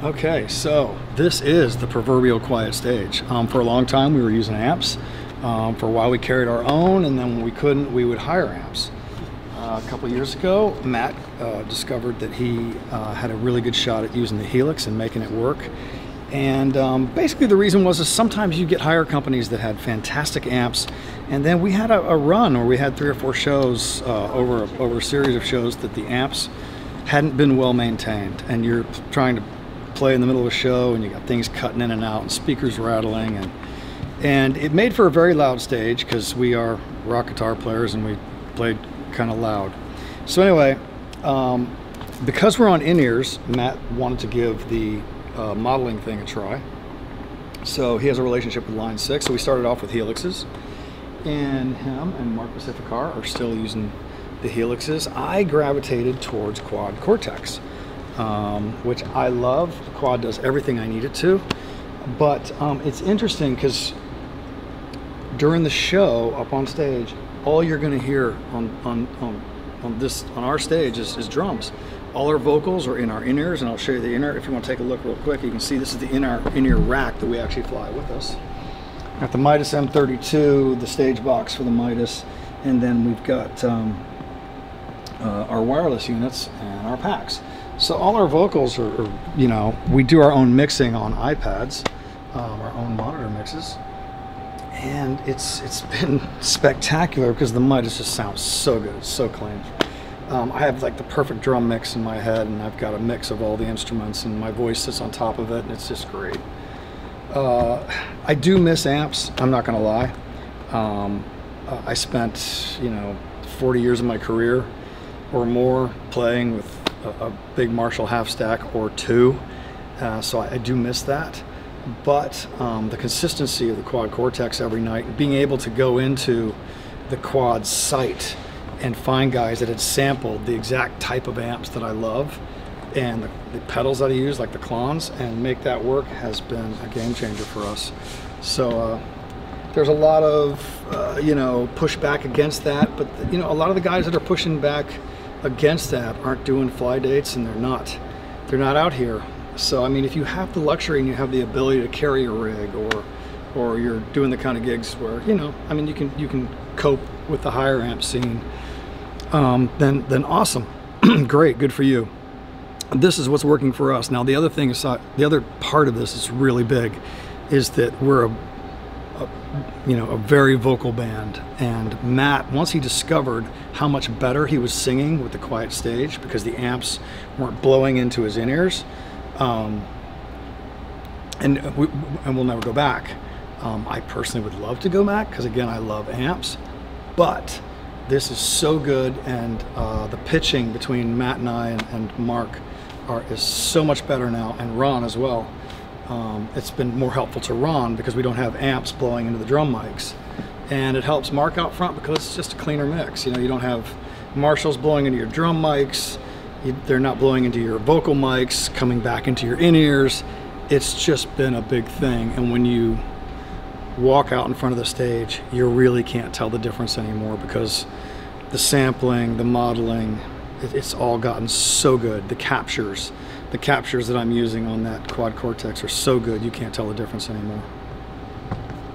Okay, so this is the proverbial quiet stage. For a long time we were using amps. For a while we carried our own, and then when we couldn't, we would hire amps. A couple years ago, Matt discovered that he had a really good shot at using the Helix and making it work. And basically the reason was sometimes you get hire companies that had fantastic amps, and then we had a run where we had 3 or 4 shows over a series of shows that the amps hadn't been well maintained, and you're trying to play in the middle of a show and you got things cutting in and out and speakers rattling, and it made for a very loud stage because we are rock guitar players and we played kind of loud. So anyway, because we're on in-ears, Matt wanted to give the modeling thing a try. So he has a relationship with Line 6, so we started off with Helixes, and him and Mark Pacificar are still using the Helixes. I gravitated towards Quad Cortex, which I love. The Quad does everything I need it to, but it's interesting because during the show up on stage, all you're going to hear on our stage is drums. All our vocals are in our in-ears, and I'll show you the in-ear. If you want to take a look real quick, you can see this is the in-ear rack that we actually fly with us. Got the Midas M32, the stage box for the Midas, and then we've got our wireless units and our packs. So all our vocals are, you know, we do our own mixing on iPads, our own monitor mixes, and it's been spectacular because the Midas just sounds so good. It's so clean. I have like the perfect drum mix in my head, and I've got a mix of all the instruments, and my voice sits on top of it, and it's just great. I do miss amps, I'm not gonna lie. I spent, you know, 40 years of my career or more playing with a big Marshall half stack or 2, so I do miss that. But the consistency of the Quad Cortex every night, being able to go into the Quad site and find guys that had sampled the exact type of amps that I love and the pedals that I use, like the clones, and make that work has been a game changer for us. So there's a lot of you know, pushback against that, but you know, a lot of the guys that are pushing back against that aren't doing fly dates, and they're not out here. So I mean, if you have the luxury and you have the ability to carry a rig, or you're doing the kind of gigs where, you know, I mean, you can cope with the higher amp scene, then awesome. Great, good for you. This is what's working for us. Now the other thing is, the other part of this is really big, is that we're a very vocal band, and Matt, once he discovered how much better he was singing with the quiet stage because the amps weren't blowing into his in-ears, and we'll never go back. I personally would love to go back because, again, I love amps, but this is so good, and the pitching between Matt and I and Mark is so much better now, and Ron as well. It's been more helpful to Ron because we don't have amps blowing into the drum mics, and it helps Mark out front because it's just a cleaner mix. You know, you don't have Marshalls blowing into your drum mics, they're not blowing into your vocal mics, coming back into your in-ears. It's just been a big thing, and when you walk out in front of the stage, you really can't tell the difference anymore because the sampling, the modeling, it's all gotten so good. The captures that I'm using on that Quad Cortex are so good, you can't tell the difference anymore.